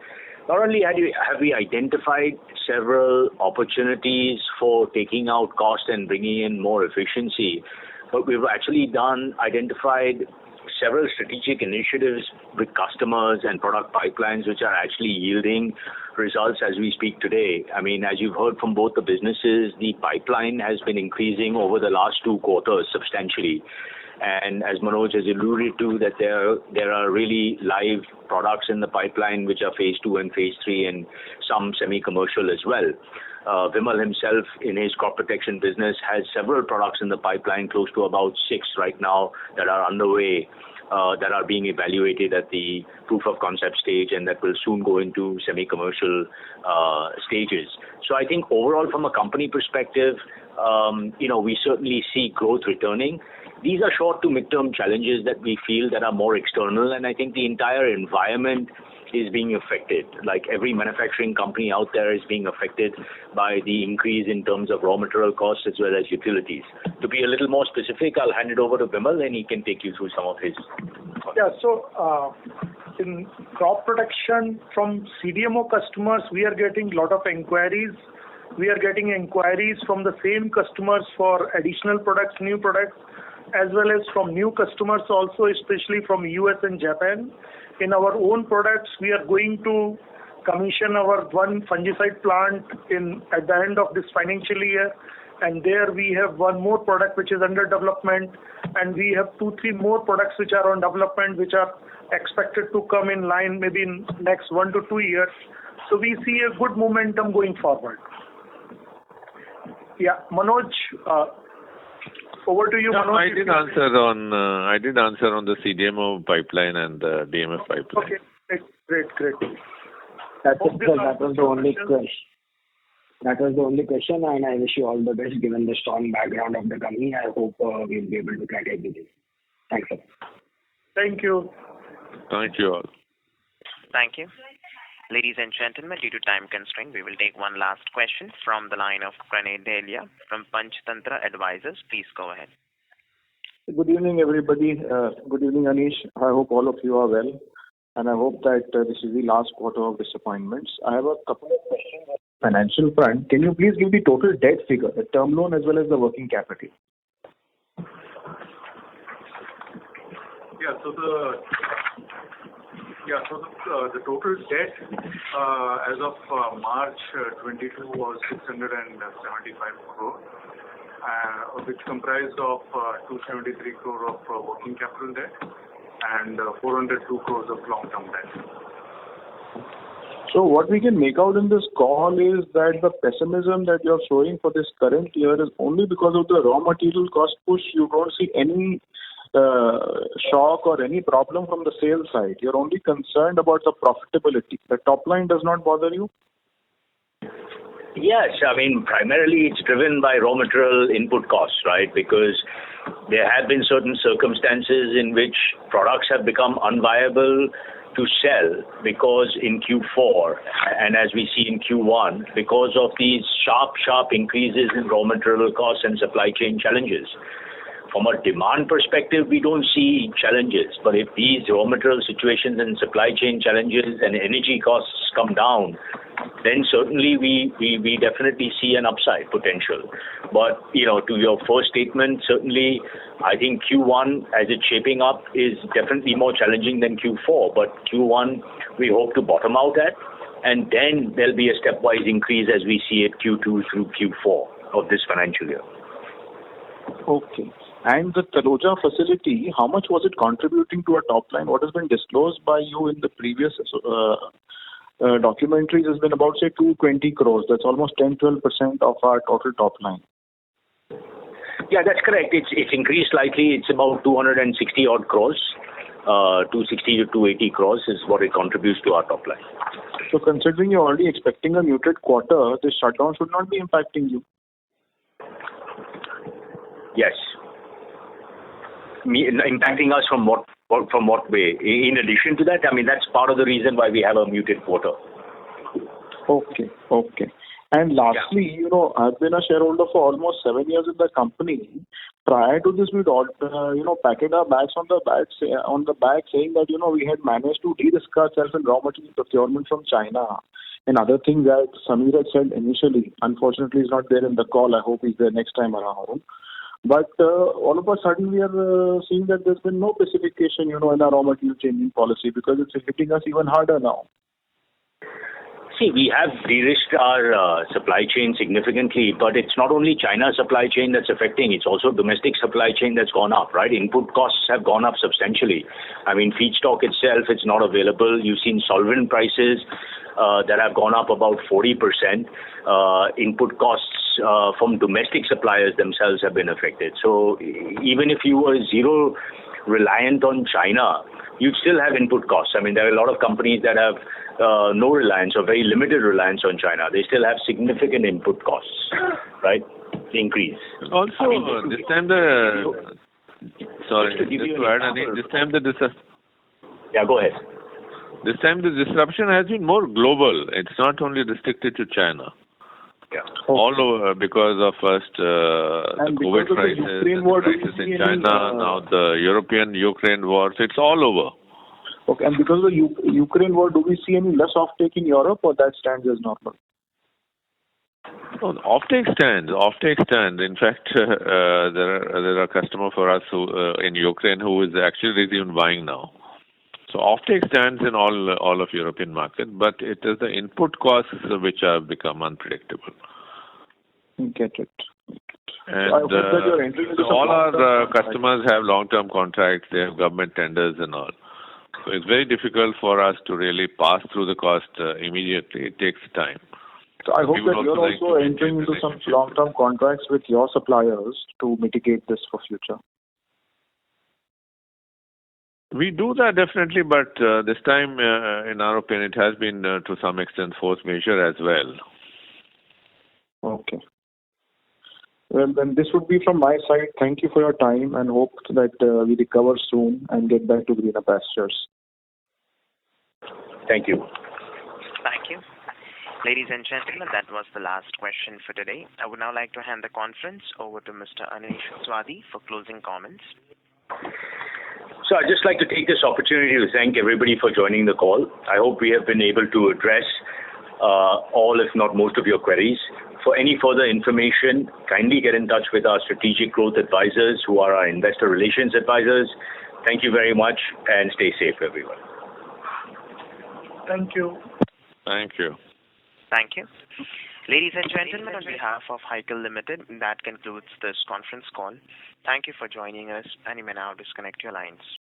not only have we identified several opportunities for taking out cost and bringing in more efficiency, but we've actually identified several strategic initiatives with customers and product pipelines which are actually yielding results as we speak today. I mean, as you've heard from both the businesses, the pipeline has been increasing over the last 2 quarters substantially. And as Manoj has alluded to, that there are really live products in the pipeline which are phase 2 and phase 3 and some semi-commercial as well. Vimal himself in his crop protection business has several products in the pipeline, close to about 6 right now that are underway, that are being evaluated at the proof of concept stage and that will soon go into semi-commercial stages. So I think overall from a company perspective, we certainly see growth returning. These are short to mid-term challenges that we feel that are more external, and I think the entire environment is being affected. Like every manufacturing company out there is being affected by the increase in terms of raw material costs as well as utilities. To be a little more specific, I'll hand it over to Vimal and he can take you through some of his. Yeah, so in crop protection from CDMO customers, we are getting a lot of inquiries. We are getting inquiries from the same customers for additional products, new products, as well as from new customers also, especially from US and Japan. In our own products, we are going to commission our one fungicide plant at the end of this financial year, and there we have one more product which is under development, and we have 2-3 more products which are on development, which are expected to come in line maybe in next 1 to 2 years. So we see a good momentum going forward. Yeah, Manoj, over to you, Manoj. I did answer on the CDMO pipeline and the DMF pipeline. Okay, great. That was the only question. That was the only question, and I wish you all the best given the strong background of the company. I hope we'll be able to crack everything. Thanks, sir. Thank you. Thank you all. Thank you. Ladies and gentlemen, due to time constraint, we will take one last question from the line of Pranay Delia from Panchtantra Advisors. Please go ahead. Good evening, everybody. Good evening, Anish. I hope all of you are well, and I hope that this is the last quarter of disappointments. I have a couple of questions on the financial front. Can you please give the total debt figure, the term loan as well as the working capital? The total debt as of March 22 was 675 crore, which comprised of 273 crore of working capital debt and 402 crores of long-term debt. So what we can make out in this call is that the pessimism that you're showing for this current year is only because of the raw material cost push. You don't see any shock or any problem from the sales side. You're only concerned about the profitability. The top line does not bother you? Yes, I mean, primarily it's driven by raw material input costs, right? Because there have been certain circumstances in which products have become unviable to sell because in Q4 and as we see in Q1, because of these sharp increases in raw material costs and supply chain challenges. From a demand perspective, we don't see challenges, but if these raw material situations and supply chain challenges and energy costs come down, then certainly we definitely see an upside potential. But, to your first statement, certainly I think Q1 as it's shaping up is definitely more challenging than Q4, but Q1 we hope to bottom out at, and then there'll be a stepwise increase as we see it Q2 through Q4 of this financial year. Okay. And the Taloja facility, how much was it contributing to our top line? What has been disclosed by you in the previous documentaries has been about, say, 220 crores. That's almost 10-12% of our total top line. Yeah, that's correct. It's increased slightly. It's about 260 odd crores. 260 to 280 crores is what it contributes to our top line. So considering you're already expecting a muted quarter, this shutdown should not be impacting you. Yes. Impacting us from what way? In addition to that, that's part of the reason why we have a muted quarter. Okay. And lastly, I've been a shareholder for almost 7 years in the company. Prior to this, we'd all, packed our bags on the back saying that, we had managed to de-risk ourselves in raw material procurement from China and other things that Samir had said initially. Unfortunately, he's not there in the call. I hope he's there next time around. But all of a sudden, we are seeing that there's been no precipitation, in our raw material changing policy because it's hitting us even harder now. See, we have de-risked our supply chain significantly, but it's not only China's supply chain that's affecting, it's also domestic supply chain that's gone up, right? Input costs have gone up substantially. Feedstock itself, it's not available. You've seen solvent prices that have gone up about 40%. Input costs from domestic suppliers themselves have been affected. So even if you were zero reliant on China, you'd still have input costs. There are a lot of companies that have no reliance or very limited reliance on China. They still have significant input costs, right? Increase. Also, this time Yeah, go ahead. This time the disruption has been more global. It's not only restricted to China. Yeah. All over because of first the COVID crisis, the crisis in China, now the European-Ukraine war. So it's all over. Okay, and because of the Ukraine war, do we see any less offtake in Europe or that stands as normal? No, offtake stands. In fact, there are customers for us who in Ukraine who is actually resumed buying now. So offtake stands in all of European market, but it is the input costs which have become unpredictable. Get it. And all our customers have long-term contracts. They have government tenders and all. So it's very difficult for us to really pass through the cost immediately. It takes time. So I hope that you're also entering into some long-term contracts with your suppliers to mitigate this for future. We do that definitely, but this time, in our opinion, it has been to some extent force majeure as well. Okay. Well, then this would be from my side. Thank you for your time and hope that we recover soon and get back to greener pastures. Thank you. Thank you. Ladies and gentlemen, that was the last question for today. I would now like to hand the conference over to Mr. Anish Swadi for closing comments. So I'd just like to take this opportunity to thank everybody for joining the call. I hope we have been able to address all, if not most of your queries. For any further information, kindly get in touch with our strategic growth advisors who are our investor relations advisors. Thank you very much and stay safe, everyone. Thank you. Thank you. Thank you. Ladies and gentlemen, on behalf of Hikal Limited, that concludes this conference call. Thank you for joining us, and you may now disconnect your lines.